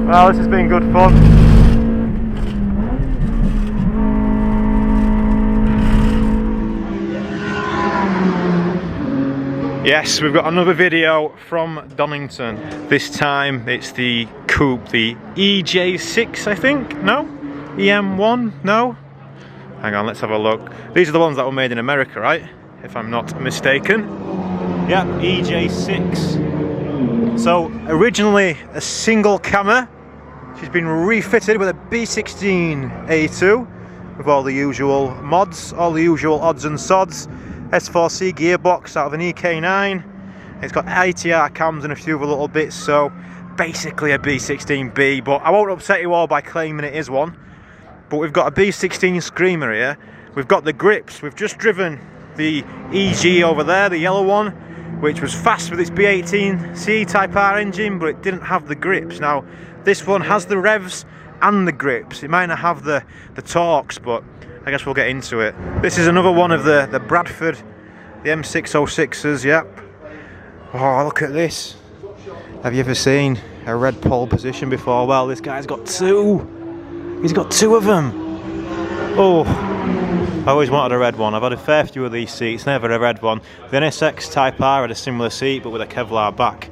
Well, this has been good fun. Yes, we've got another video from Donington. This time it's the Coupe, the EJ6 I think? No? EM1? No? Hang on, let's have a look. These are the ones that were made in America, right? If I'm not mistaken. Yeah, EJ6. So, originally a single camera. She's been refitted with a B16a2 with all the usual mods, all the usual odds and sods. S4C gearbox out of an EK9. It's got ITR cams and a few other little bits, so basically a B16B, but I won't upset you all by claiming it is one. But we've got a B16 Screamer here. We've got the grips. We've just driven the EJ over there, the yellow one, which was fast with its B16 Type R engine, but it didn't have the grips. Now, this one has the revs and the grips. It might not have the torques, but I guess we'll get into it. This is another one of the Bradford, the M606s, yep. Oh, look at this. Have you ever seen a red pole position before? Well, this guy's got two. He's got two of them. Oh, I always wanted a red one. I've had a fair few of these seats, never a red one. The NSX Type R had a similar seat, but with a Kevlar back.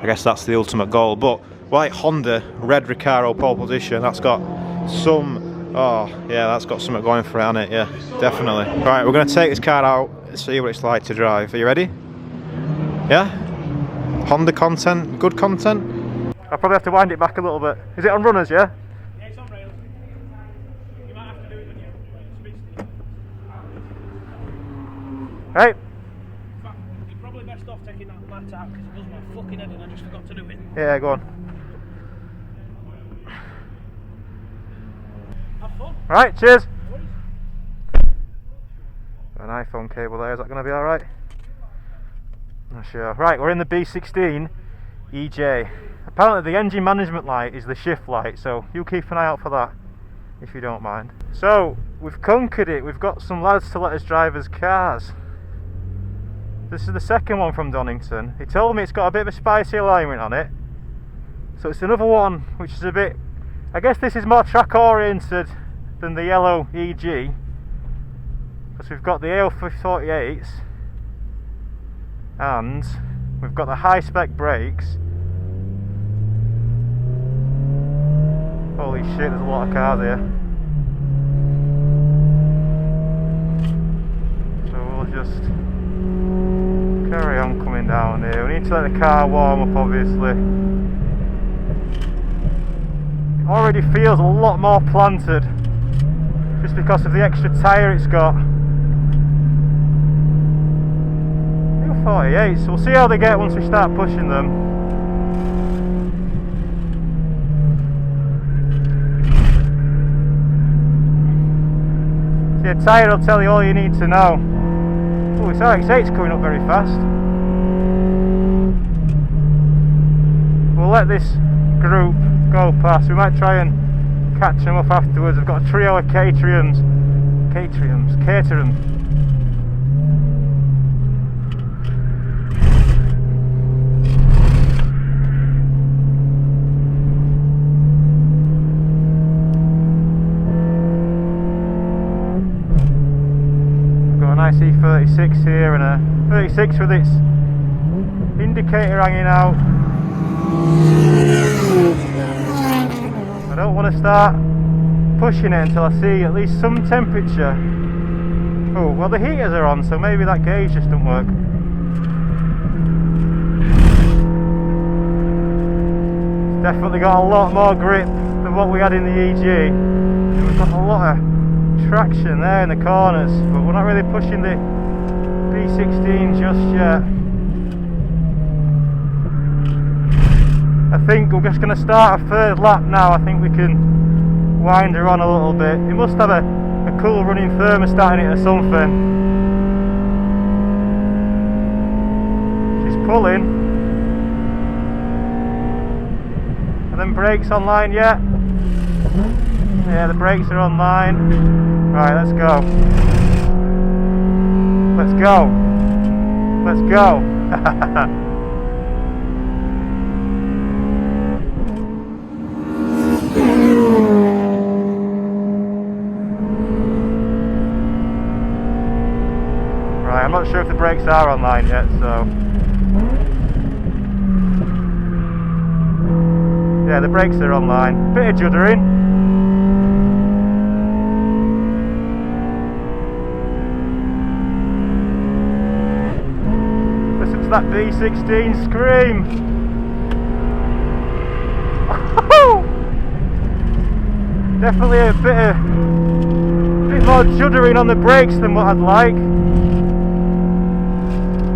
I guess that's the ultimate goal. But white Honda, red Recaro pole position, that's got some, oh yeah, that's got something going for it, hasn't it? Yeah, definitely. Right, we're going to take this car out and see what it's like to drive. Are you ready? Yeah? Honda content, good content? I'll probably have to wind it back a little bit. Is it on runners, yeah? Yeah, it's on rails. You might have to do it when you're speed. Right. In fact, you're probably best off taking that mat out because it does my fucking head and I just forgot to do it. Yeah, go on. Have fun. Right, cheers. An iPhone cable there, is that going to be alright? Not sure. Right, we're in the B16 EJ. Apparently the engine management light is the shift light, so you keep an eye out for that if you don't mind. So, we've conquered it. We've got some lads to let us drive as cars. This is the second one from Donington. He told me it's got a bit of a spicy alignment on it. So it's another one which is a bit, I guess this is more track oriented than the yellow EG. Because we've got the AO48s and we've got the high spec brakes. Holy shit, there's a lot of cars here. So we'll just carry on coming down here. We need to let the car warm up, obviously. It already feels a lot more planted just because of the extra tyre it's got. 48, so we'll see how they get once we start pushing them. See, a tyre will tell you all you need to know. Oh, it's RX-8's coming up very fast. We'll let this group go past. We might try and catch them up afterwards. I've got a trio of Caterhams. Nice E36 here and a 36 with its indicator hanging out. I don't want to start pushing it until I see at least some temperature. Oh, well the heaters are on, so maybe that gauge just doesn't work. It's definitely got a lot more grip than what we had in the EG. We've got a lot of traction there in the corners, but we're not really pushing the B16 just yet. I think we're just going to start a third lap now. I think we can wind her on a little bit. It must have a cool running thermostat in it or something. She's pulling. And then brakes online yet? Yeah, the brakes are online. Right, let's go. Let's go. Let's go. not sure if the brakes are online yet, so... Yeah, the brakes are online. Bit of juddering. Listen to that B16 scream. Definitely a bit more juddering on the brakes than what I'd like.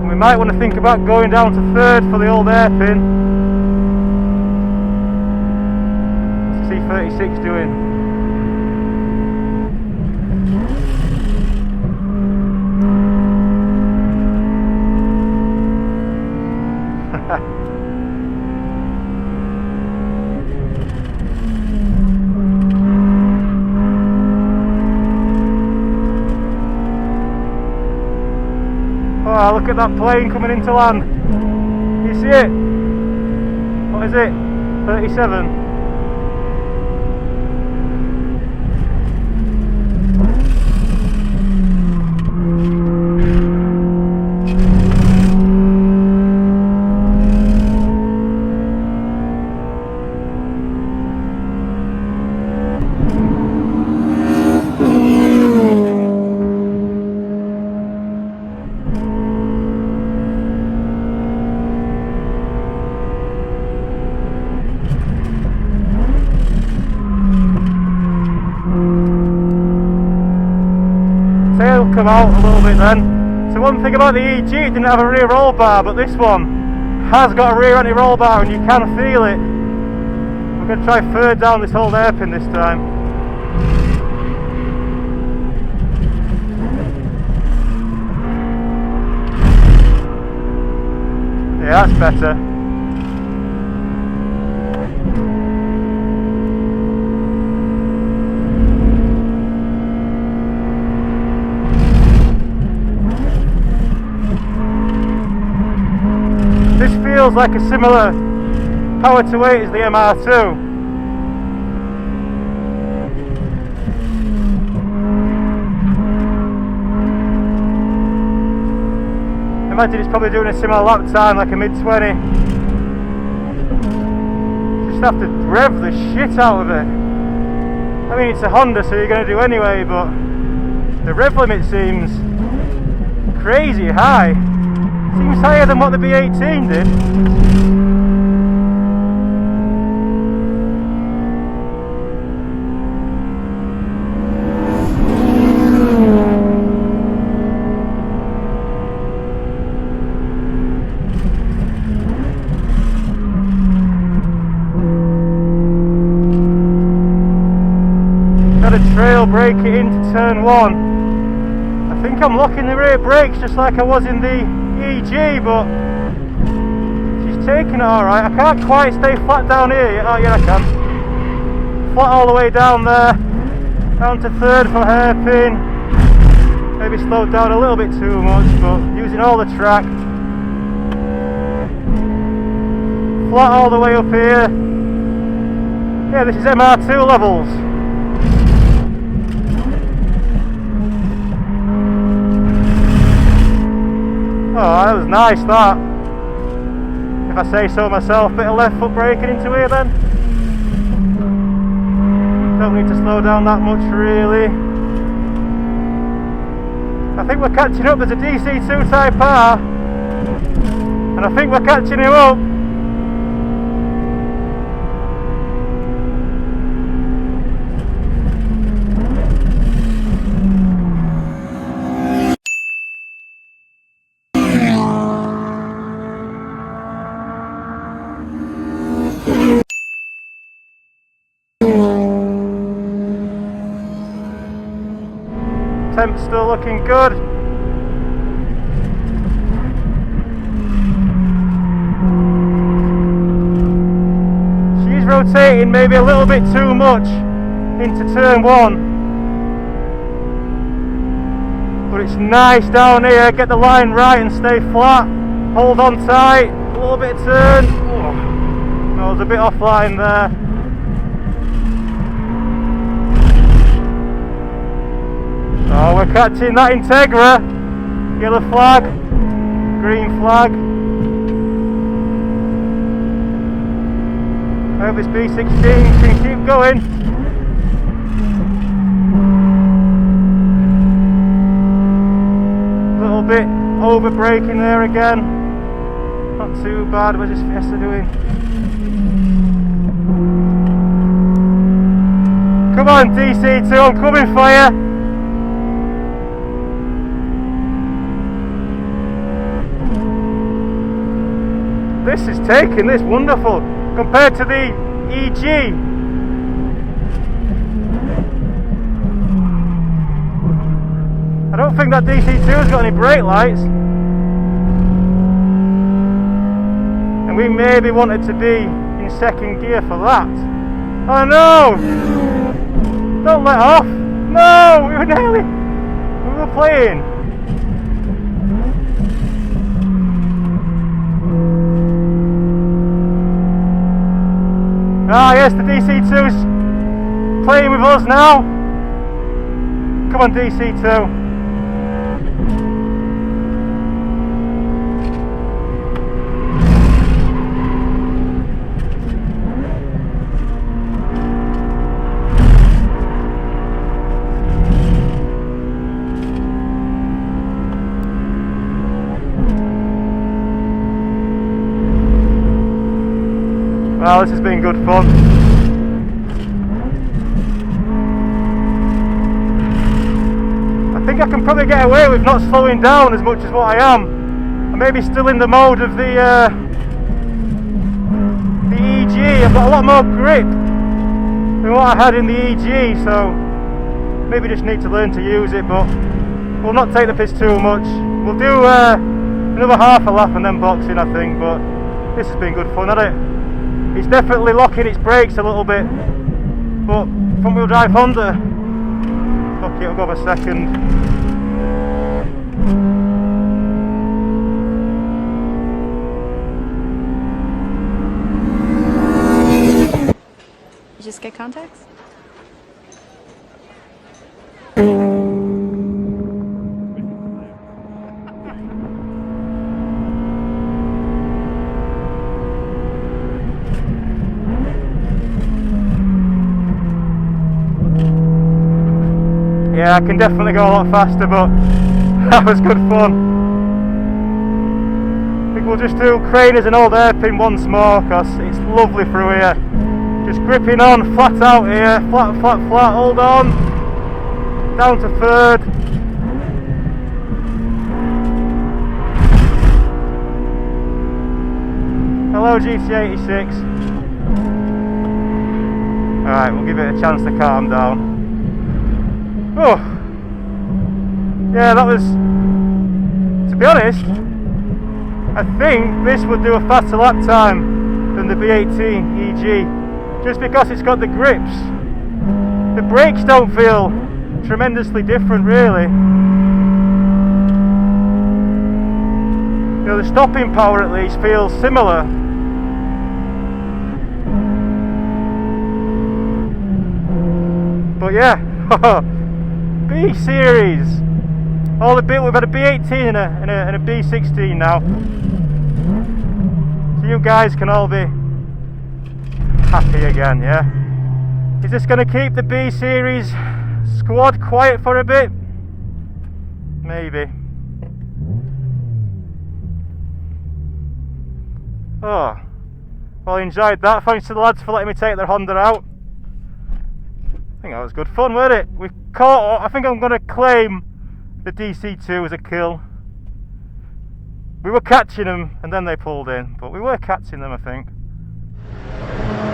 We might want to think about going down to third for the old hairpin. What's T36 doing? Oh, look at that plane coming into land. You see it? What is it? 37? It'll come out a little bit then. So one thing about the EJ, it didn't have a rear roll bar, but this one has got a rear anti-roll bar and you can feel it. We're going to try third down this whole hairpin this time. Yeah, that's better. This feels like a similar power to weight as the MR2. Imagine it's probably doing a similar lap time, like a mid-20. Just have to rev the shit out of it. I mean, it's a Honda, so you're going to do anyway, but the rev limit seems crazy high. Seems higher than what the B18 did. Got a trail brake it into turn 1. I think I'm locking the rear brakes just like I was in the EJ, but she's taking it alright. I can't quite stay flat down here yet. Oh yeah, I can. Flat all the way down there. Down to third for hairpin. Maybe slowed down a little bit too much, but using all the track. Flat all the way up here. Yeah, this is MR2 levels. Oh, that was nice, that. If I say so myself. Bit of left foot braking into here then. Don't need to slow down that much really. I think we're catching up. There's a DC2 Type R, and I think we're catching him up. Temp's still looking good. She's rotating maybe a little bit too much into turn 1. But it's nice down here. Get the line right and stay flat. Hold on tight. A little bit of turn. Oh, I was a bit offline there. Oh, we're catching that Integra. Yellow flag, green flag. I hope this B16 can keep going. A little bit over braking there again. Not too bad. What's this Fiesta doing? Come on, DC2, I'm coming for you. This is taking this wonderful compared to the EG. I don't think that DC2 has got any brake lights. And we maybe wanted to be in second gear for that. Oh no! Don't let off! No! We were playing. Ah yes, the DC2's playing with us now. Come on, DC2. Well, this has been good fun. I think I can probably get away with not slowing down as much as what I am. I'm maybe still in the mode of the EG. I've got a lot more grip than what I had in the EG, so maybe just need to learn to use it, but we'll not take the piss too much. We'll do another half a lap and then boxing, I think, but this has been good fun, hasn't it? It's definitely locking its brakes a little bit, but front wheel drive Honda, fuck it, it'll go for second. You just get contacts? Yeah, I can definitely go a lot faster, but that was good fun. I think we'll just do crane as an old hairpin once more, because it's lovely through here. Just gripping on, flat out here, flat, flat, flat, hold on. Down to third. Hello GT86. Alright, we'll give it a chance to calm down. Oh, yeah, that was, to be honest, I think this would do a faster lap time than the B18 EG, just because it's got the grips. The brakes don't feel tremendously different, really. You know, the stopping power at least feels similar. But yeah, B series. All the bit we've had a B18 and a B16 now. So you guys can all be happy again, yeah? Is this going to keep the B series squad quiet for a bit? Maybe. Oh, well, I enjoyed that. Thanks to the lads for letting me take their Honda out. I think that was good fun, wasn't it? We caught. I think I'm going to claim the DC2 as a kill. We were catching them and then they pulled in, but we were catching them, I think.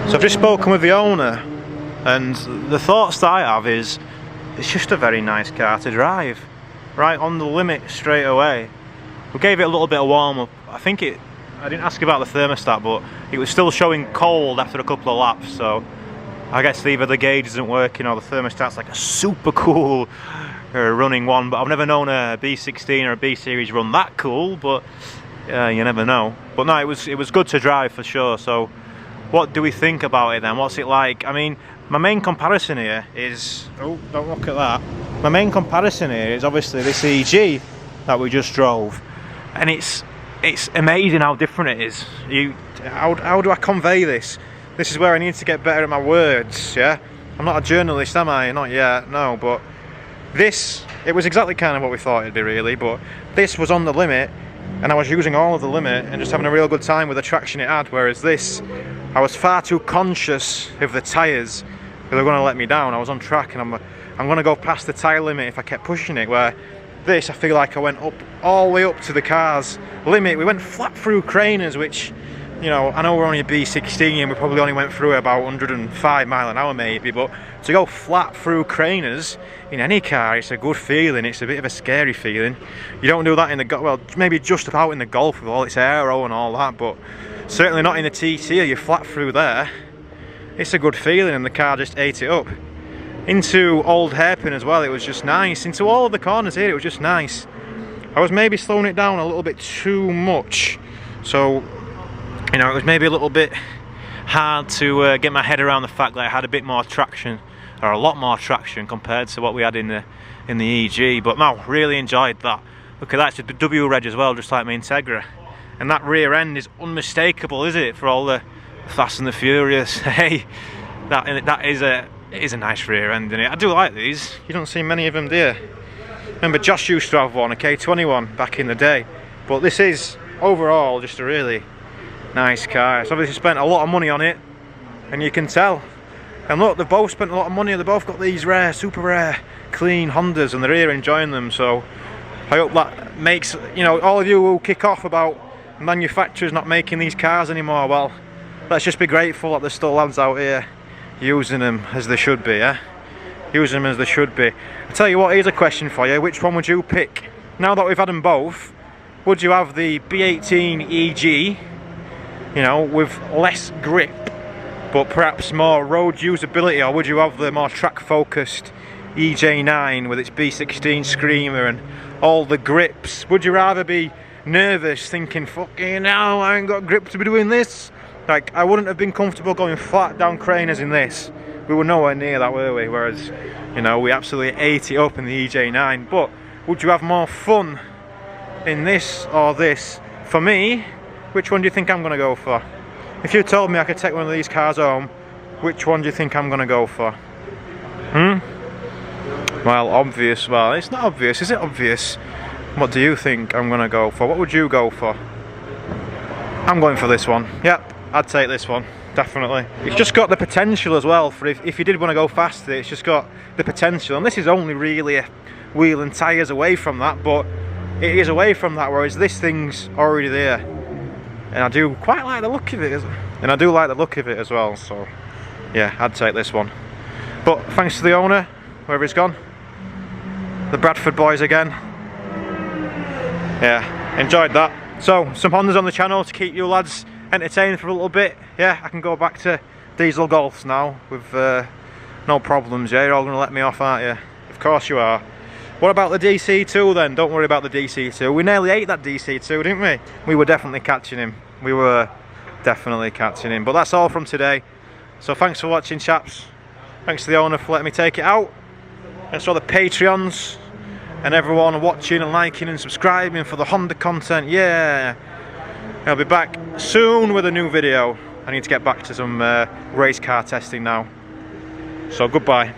So I've just spoken with the owner, and the thoughts that I have is it's just a very nice car to drive. Right on the limit straight away. We gave it a little bit of warm up. I didn't ask about the thermostat, but it was still showing cold after a couple of laps, so I guess either the gauge isn't working or the thermostat's like a super cool running one, but I've never known a B16 or a B series run that cool, but you never know. But no, it was good to drive for sure. So what do we think about it then? What's it like? I mean, my main comparison here is, oh, don't look at that. My main comparison here is obviously this EG, that we just drove, and it's amazing how different it is. How do I convey this? This is where I need to get better at my words, yeah? I'm not a journalist, am I? Not yet, no, but this, it was exactly kind of what we thought it'd be really, but this was on the limit, and I was using all of the limit and just having a real good time with the traction it had, whereas this, I was far too conscious of the tyres, because they're going to let me down. I was on track and I'm going to go past the tyre limit if I kept pushing it, where this, I feel like I went up all the way up to the car's limit. We went flat through Craners, which, you know, I know we're only a B16 and we probably only went through about 105 mile an hour maybe, but to go flat through Craners in any car, it's a good feeling. It's a bit of a scary feeling. You don't do that in the, well, maybe just about in the Golf with all its aero and all that, but certainly not in the TT. You're flat through there. It's a good feeling, and the car just ate it up. Into Old Hairpin as well, it was just nice. Into all of the corners here, it was just nice. I was maybe slowing it down a little bit too much, so, you know, it was maybe a little bit hard to get my head around the fact that I had a bit more traction, or a lot more traction compared to what we had in the EG. But no, really enjoyed that. Look at that, it's a W reg as well, just like my Integra. And that rear end is unmistakable, is it, for all the Fast and the Furious? Hey, that is a nice rear end, isn't it? I do like these. You don't see many of them, do you? Remember Josh used to have one, a K21 back in the day. But this is overall just a really nice car. It's obviously spent a lot of money on it, and you can tell. And look, they've both spent a lot of money. They've both got these rare, super rare, clean Hondas, and they're here enjoying them. So I hope that makes, you know, all of you who kick off about manufacturers not making these cars anymore, well, let's just be grateful that there's still lads out here using them as they should be, yeah? Using them as they should be. I tell you what, here's a question for you. Which one would you pick? Now that we've had them both, would you have the B16 EJ, you know, with less grip, but perhaps more road usability, or would you have the more track-focused EJ9 with its B16 screamer and all the grips? Would you rather be nervous, thinking, fucking hell, I ain't got grip to be doing this? Like, I wouldn't have been comfortable going flat down Craners in this. We were nowhere near that, were we? Whereas, you know, we absolutely ate it up in the EJ9. But would you have more fun in this or this? For me, which one do you think I'm going to go for? If you told me I could take one of these cars home, which one do you think I'm going to go for? Well, obvious. Well, it's not obvious. Is it obvious? What do you think I'm going to go for? What would you go for? I'm going for this one. Yep, I'd take this one. Definitely. It's just got the potential as well for if you did want to go faster, it's just got the potential. And this is only really a wheel and tyres away from that, but it is away from that, whereas this thing's already there. And I do quite like the look of it, as well, so yeah, I'd take this one. But thanks to the owner, wherever he's gone, the Bradford boys again. Yeah, enjoyed that. So, some Hondas on the channel to keep you lads entertained for a little bit. Yeah, I can go back to diesel Golfs now with no problems. Yeah, you're all going to let me off, aren't you? Of course you are. What about the DC2 then? Don't worry about the DC2. We nearly ate that DC2, didn't we? We were definitely catching him. But that's all from today. So thanks for watching, chaps. Thanks to the owner for letting me take it out. Thanks to all the Patreons and everyone watching and liking and subscribing for the Honda content. Yeah. I'll be back soon with a new video. I need to get back to some race car testing now. So goodbye.